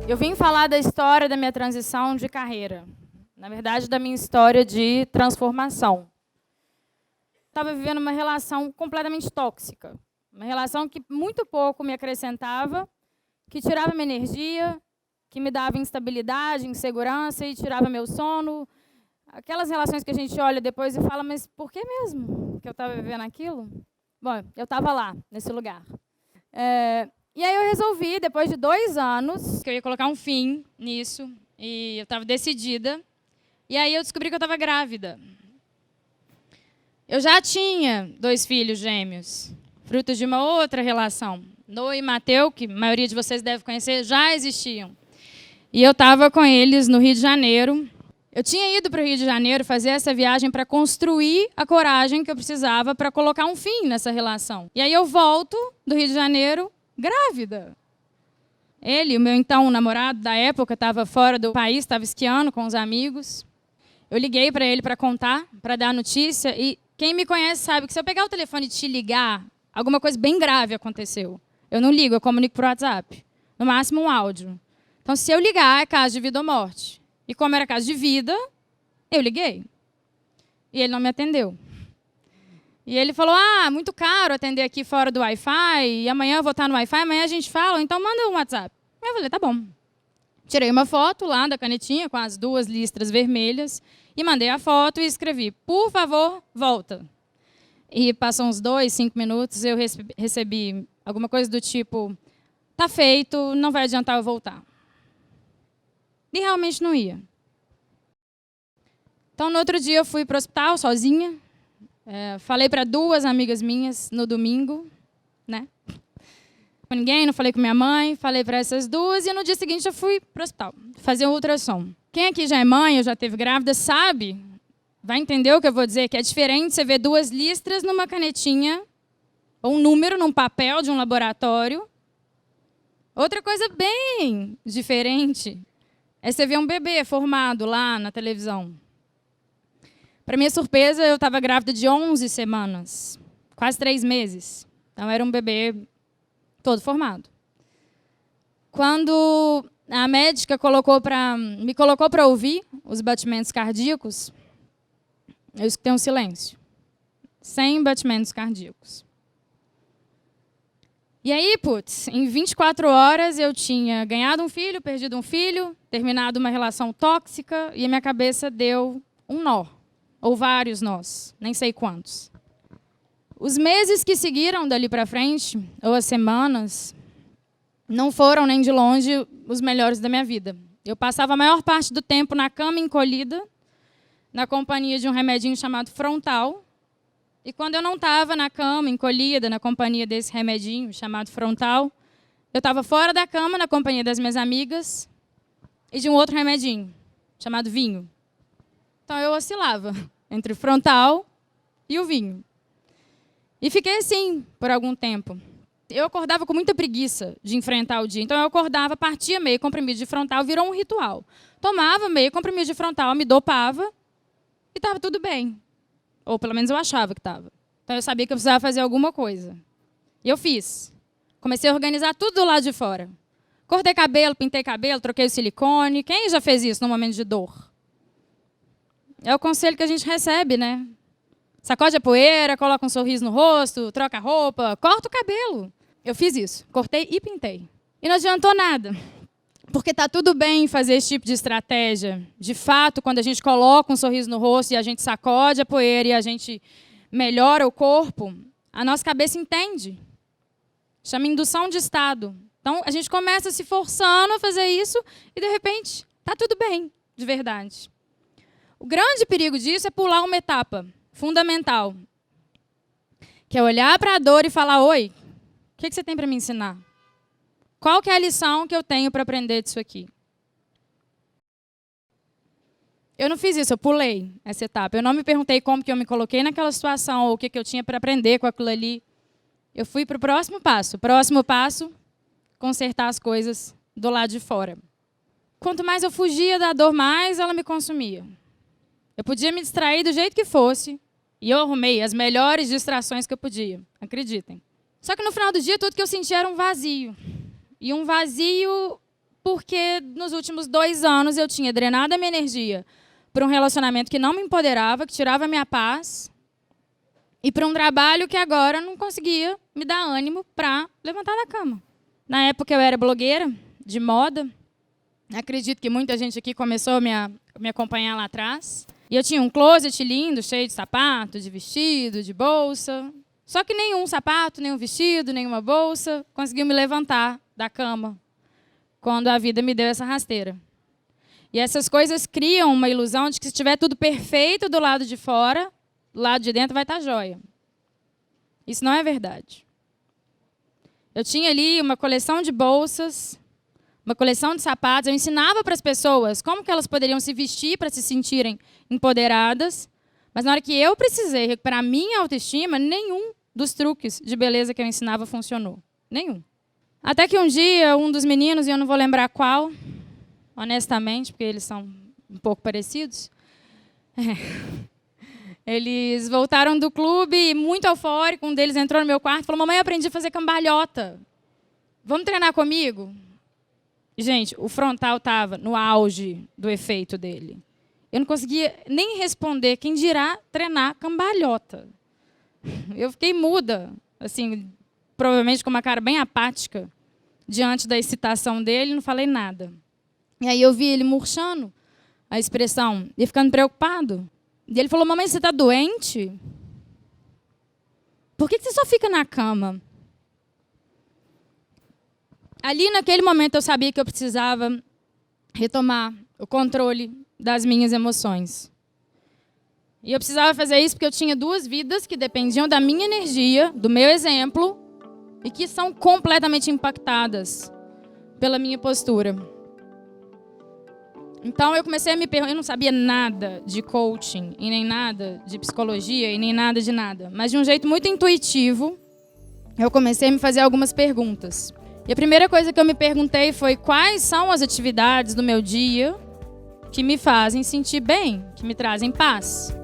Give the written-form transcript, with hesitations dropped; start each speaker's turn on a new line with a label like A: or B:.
A: Eu vim falar da história da minha transição de carreira. Na verdade, da minha história de transformação. Estava vivendo uma relação completamente tóxica. Uma relação que muito pouco me acrescentava, que tirava minha energia, que me dava instabilidade, insegurança e tirava meu sono. Aquelas relações que a gente olha depois e fala, mas por que mesmo que eu estava vivendo aquilo? Bom, eu estava lá, nesse lugar. E aí eu resolvi, depois de 2 anos, que eu ia colocar um fim nisso, e eu estava decidida. E aí eu descobri que eu estava grávida. Eu já tinha 2 filhos gêmeos, frutos de uma outra relação. Noah e Mateu, que a maioria de vocês deve conhecer, já existiam. E eu estava com eles no Rio de Janeiro. Eu tinha ido para o Rio de Janeiro fazer essa viagem para construir a coragem que eu precisava para colocar um fim nessa relação. E aí eu volto do Rio de Janeiro grávida. Ele, o meu então namorado da época, estava fora do país, estava esquiando com os amigos. Eu liguei para ele para contar, para dar a notícia. E quem me conhece sabe que se eu pegar o telefone e te ligar, alguma coisa bem grave aconteceu. Eu não ligo, eu comunico por WhatsApp. No máximo um áudio. Então, se eu ligar, é caso de vida ou morte. E como era caso de vida, eu liguei. E ele não me atendeu. E ele falou, muito caro atender aqui fora do Wi-Fi, e amanhã eu vou estar no Wi-Fi, amanhã a gente fala, então manda um WhatsApp. Eu falei, tá bom. Tirei uma foto lá da canetinha com as 2 listras vermelhas e mandei a foto e escrevi, por favor, volta. E passou uns 2, 5 minutos, eu recebi alguma coisa do tipo, tá feito, não vai adiantar eu voltar. E realmente não ia. Então, no outro dia, eu fui para o hospital sozinha. Falei para 2 amigas minhas no domingo, né? Com ninguém, não falei com minha mãe, falei para essas 2 e no dia seguinte eu fui para o hospital fazer um ultrassom. Quem aqui já é mãe ou já teve grávida sabe, vai entender o que eu vou dizer, que é diferente você ver 2 listras numa canetinha ou um número num papel de um laboratório. Outra coisa bem diferente é você ver um bebê formado lá na televisão. Para minha surpresa, eu estava grávida de 11 semanas, quase 3 meses. Então, era um bebê todo formado. Quando a médica me colocou para ouvir os batimentos cardíacos, eu escutei um silêncio. 100 batimentos cardíacos. E aí, em 24 horas, eu tinha ganhado um filho, perdido um filho, terminado uma relação tóxica, e a minha cabeça deu um nó. Ou vários nós, nem sei quantos. Os meses que seguiram dali para frente, ou as semanas, não foram nem de longe os melhores da minha vida. Eu passava a maior parte do tempo na cama encolhida, na companhia de um remedinho chamado Frontal. E quando eu não estava na cama encolhida, na companhia desse remedinho chamado Frontal, eu estava fora da cama, na companhia das minhas amigas, e de um outro remedinho, chamado vinho. Então eu oscilava entre o Frontal e o vinho. E fiquei assim por algum tempo. Eu acordava com muita preguiça de enfrentar o dia. Então eu acordava, partia meio comprimido de Frontal, virou um ritual. Tomava meio comprimido de Frontal, me dopava e estava tudo bem. Ou pelo menos eu achava que estava. Então eu sabia que eu precisava fazer alguma coisa. E eu fiz. Comecei a organizar tudo do lado de fora. Cortei cabelo, pintei cabelo, troquei o silicone. Quem já fez isso no momento de dor? É o conselho que a gente recebe, né? Sacode a poeira, coloca um sorriso no rosto, troca a roupa, corta o cabelo. Eu fiz isso, cortei e pintei. E não adiantou nada, porque está tudo bem fazer esse tipo de estratégia. De fato, quando a gente coloca um sorriso no rosto e a gente sacode a poeira e a gente melhora o corpo, a nossa cabeça entende. Chama indução de estado. Então, a gente começa se forçando a fazer isso e, de repente, está tudo bem, de verdade. O grande perigo disso é pular uma etapa fundamental, que é olhar para a dor e falar, oi, o que você tem para me ensinar? Qual que é a lição que eu tenho para aprender disso aqui? Eu não fiz isso, eu pulei essa etapa. Eu não me perguntei como que eu me coloquei naquela situação ou o que eu tinha para aprender com aquilo ali. Eu fui para o próximo passo. Próximo passo, consertar as coisas do lado de fora. Quanto mais eu fugia da dor, mais ela me consumia. Eu podia me distrair do jeito que fosse, e eu arrumei as melhores distrações que eu podia, acreditem. Só que no final do dia, tudo que eu sentia era um vazio. E um vazio porque nos últimos 2 anos eu tinha drenado a minha energia para um relacionamento que não me empoderava, que tirava a minha paz, e para um trabalho que agora não conseguia me dar ânimo para levantar da cama. Na época eu era blogueira de moda. Acredito que muita gente aqui começou a me acompanhar lá atrás. E eu tinha um closet lindo, cheio de sapato, de vestido, de bolsa. Só que nenhum sapato, nenhum vestido, nenhuma bolsa conseguiu me levantar da cama quando a vida me deu essa rasteira. E essas coisas criam uma ilusão de que se estiver tudo perfeito do lado de fora, do lado de dentro vai estar jóia. Isso não é verdade. Eu tinha ali uma coleção de bolsas, uma coleção de sapatos. Eu ensinava para as pessoas como que elas poderiam se vestir para se sentirem empoderadas. Mas na hora que eu precisei recuperar a minha autoestima, nenhum dos truques de beleza que eu ensinava funcionou. Nenhum. Até que um dia, um dos meninos, e eu não vou lembrar qual, honestamente, porque eles são um pouco parecidos, eles voltaram do clube muito eufórico. Um deles entrou no meu quarto e falou: mamãe, eu aprendi a fazer cambalhota. Vamos treinar comigo? Gente, o frontal estava no auge do efeito dele. Eu não conseguia nem responder, quem dirá treinar cambalhota. Eu fiquei muda, assim, provavelmente com uma cara bem apática, diante da excitação dele, não falei nada. E aí eu vi ele murchando a expressão e ficando preocupado. E ele falou: mamãe, você está doente? Por que você só fica na cama? Ali, naquele momento, eu sabia que eu precisava retomar o controle das minhas emoções. E eu precisava fazer isso porque eu tinha 2 vidas que dependiam da minha energia, do meu exemplo, e que são completamente impactadas pela minha postura. Então, eu comecei a me perguntar. Eu não sabia nada de coaching, e nem nada de psicologia, e nem nada de nada. Mas, de um jeito muito intuitivo, eu comecei a me fazer algumas perguntas. E a primeira coisa que eu me perguntei foi: quais são as atividades do meu dia que me fazem sentir bem, que me trazem paz?